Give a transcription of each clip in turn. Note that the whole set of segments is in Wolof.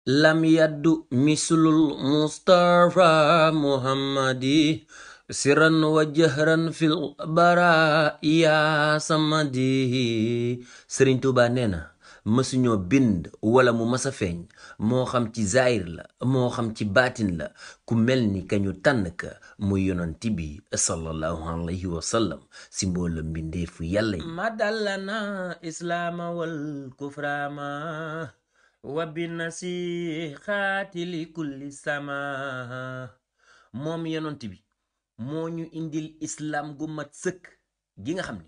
lam yaddu mislul Mustafa Muhammadi siran wa jahran fil bara ya samadi. Sëriñ Tuuba nee na mësuñoo bind wala mu masa feeñ moo xam ci zaahir la moo xam ci baatin la ku mel ni kañu tànn ka muy yonent bi sallallahu alayhi wa sallam si mboola mbindeefu yàlla yi madallana islaama wal kufraama wa binasiixaati li kulli sama. moom yonent bi moo ñu indil islaam gu mat sëkk gi nga xam ni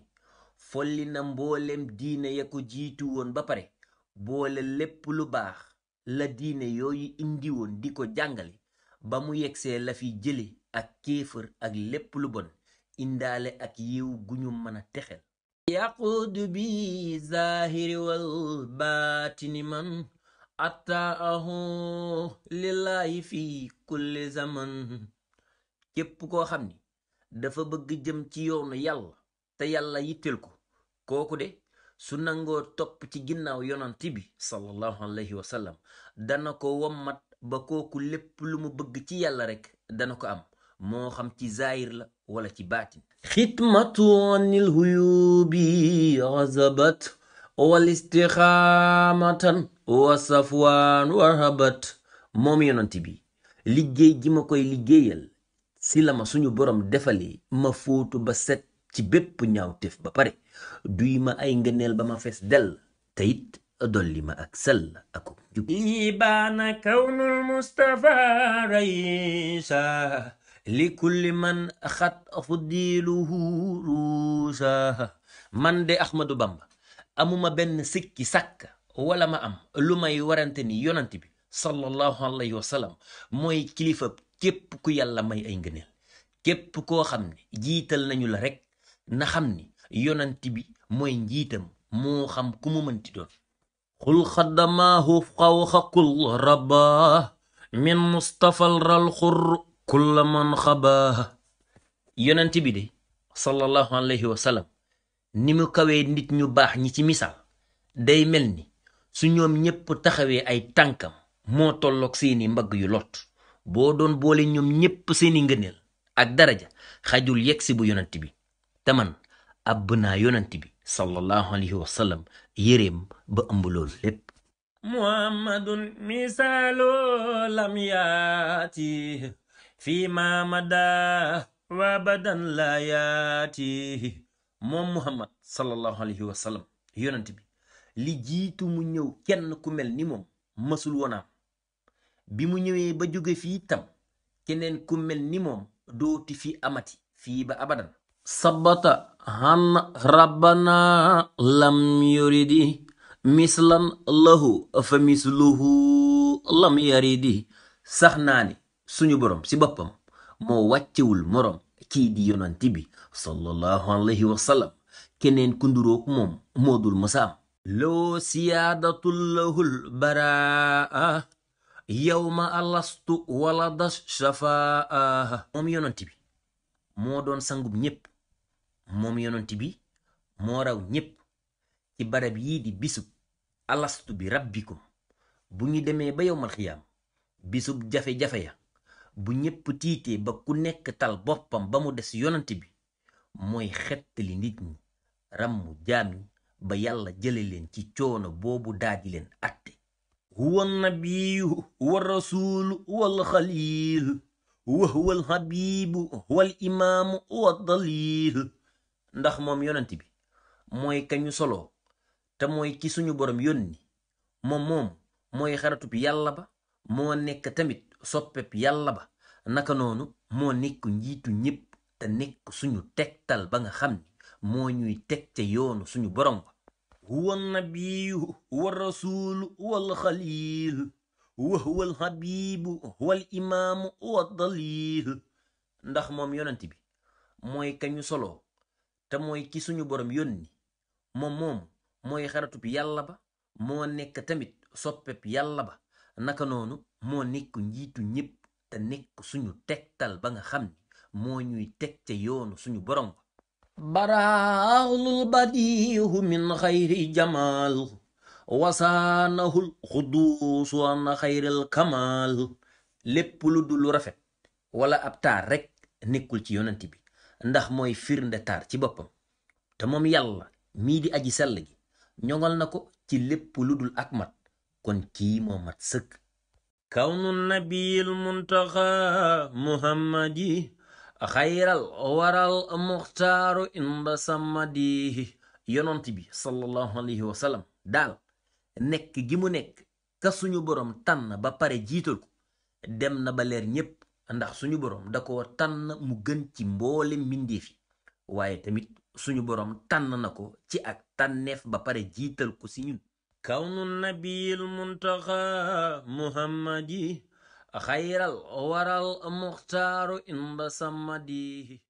folli na mboolem diine ya ko jiitu woon ba pare boole lépp lu baax la diine yooyu indi woon di ko jàngale ba mu yegsee la fi jële ak kéefër ak lépp lu bon indaale ak yiw gu ñu mën a texel yaquudu bi zahiri wal baatini man attaahu lillahi fi kulli zaman. képp koo xam ni dafa bëgg jëm ci yoonu yàlla te yàlla yitteel ko kooku de su nangoo topp ci ginnaaw yonent bi sallallahu alayhi wa sallam dana ko wommat ba kooku lépp lu mu bëgg ci yàlla rekk dana ko am moo xam ci zaahir la wala ci baatin. xidmatu anil huyubi azabat wal istixaamatan wa safwaan wa habat. moom yonent bi liggéey gi ma koy liggéeyal si la ma suñu borom defalee ma fóotu ba set ci bépp ñaawteef ba pare duy ma ay ngëneel ba ma fees dell te it dolli ma ak sell ak njub. lii baana kawnul mustafa raisa li kulli man xat fuddiluhu ruusa. man de Ahmadu Bamba amuma benn sikki sàkk wala ma am lu may warante ni yonent bi sallallahu alayhi wa sallam mooy kilifa képp ku yàlla may ay ngëneel. képp koo xam ne jiital nañu la rek na xam ni yonent bi mooy njiitam moo xam ku mu mënti doon. xul xaddamaahu xawxa kul rabba min mustafal ral xur kulla man xaba. yonent bi de sallallahu alayhi wa sallam ni mu kawee nit ñu baax ñi ci misaal day mel ni su ñoom ñépp taxawee ay tànkam moo tolloog seeni mbagg yu lot. boo doon boole ñoom ñépp seeni ngëneel ak daraja xajul yegsi bu yonent bi te man àbb naa yonent bi sallallahu alayhi wa sallam yéreem ba ëmb loolu lépp. muhammadun misaalu lam yaati fi ma mada wa badan la yaati. moom muhammad sallallahu alayhi wa sallam yonent bi li jiitu mu ñëw kenn ku mel ni moom mësul wonaam. bi mu ñëwee ba jóge fii tam keneen ku mel ni moom dooti fi amati fii ba abadan. sabata han rabbana lam yuridi mislan lahu fa misluhu lam yaridi. sax naa ni suñu borom si boppam moo wàccewul moroom kii di yonent bi sallallahu alayhi wa sallam keneen ku ndurook moom moo dul mësa am. loo siyaadatul lahul baraa yawma alastu wala das shafaa. moom yonent bi moo doon sangub ñépp. moom yonent bi moo raw ñépp ci barab yii di bisub alastu bi rabbikum bu ñu demee ba yowmal xiyaam bisub jafe-jafe ya bu ñépp tiitee ba ku nekk tal boppam ba mu des yonent bi mooy xettali nit ñi ràmmu jaam ñi ba yàlla jële leen ci coono boobu daaji leen atte. huwa nabiyu wa rasulu wal xalil wa huwa al habibu wal imaamu wa dalil. ndax moom yonent bi mooy kañu solo te mooy ki suñu borom yónni. moom mooy xaratub yàlla ba moo nekk tamit soppeb yàlla ba naka noonu moo nekk njiitu ñépp te nekk suñu tegtal ba nga xam ni moo ñuy teg ca yoonu suñu borom ba. huwa nabiyu wa rasulu wal xalil wa huwa al habibu wal imaamu wa dalil. ndax moom yonent bi mooy kañu solo te mooy ki suñu borom yónni. moom mooy xaratub yàlla ba moo nekk tamit soppeb yàlla ba naka noonu moo nekk njiitu ñépp te nekk suñu tegtal ba nga xam ni moo ñuy teg ca yoonu suñu borom ba. baraalul badiihu min xayri jamaal wasaanahul xuduusu an xayril kamal. lépp lu dul lu rafet wala ab taar rek nekkul ci yonent bi, ndax mooy firnde taar ci boppam. te moom yàlla mii di aji sell gi ñoŋal na ko ci lépp lu dul ak mat, kon kii moo mat sëkk. kawnu nabiyil muntaxa muhammadi xayral waral muxtaaru inda samadi. yonent bi sallallahu alayhi wa sallam daal nekk gi mu nekk ka suñu borom tànn ba pare jiital ko dem na ba leer ñépp, ndax suñu borom da ko tànn mu gën ci mboole mbindeef yi. waaye tamit suñu borom tànn na ko ci ak tànneef ba pare jiital ko ci ñun. kawnu nabiyil muntaxa muhammadi xayral waral muxtaaru inda samadi.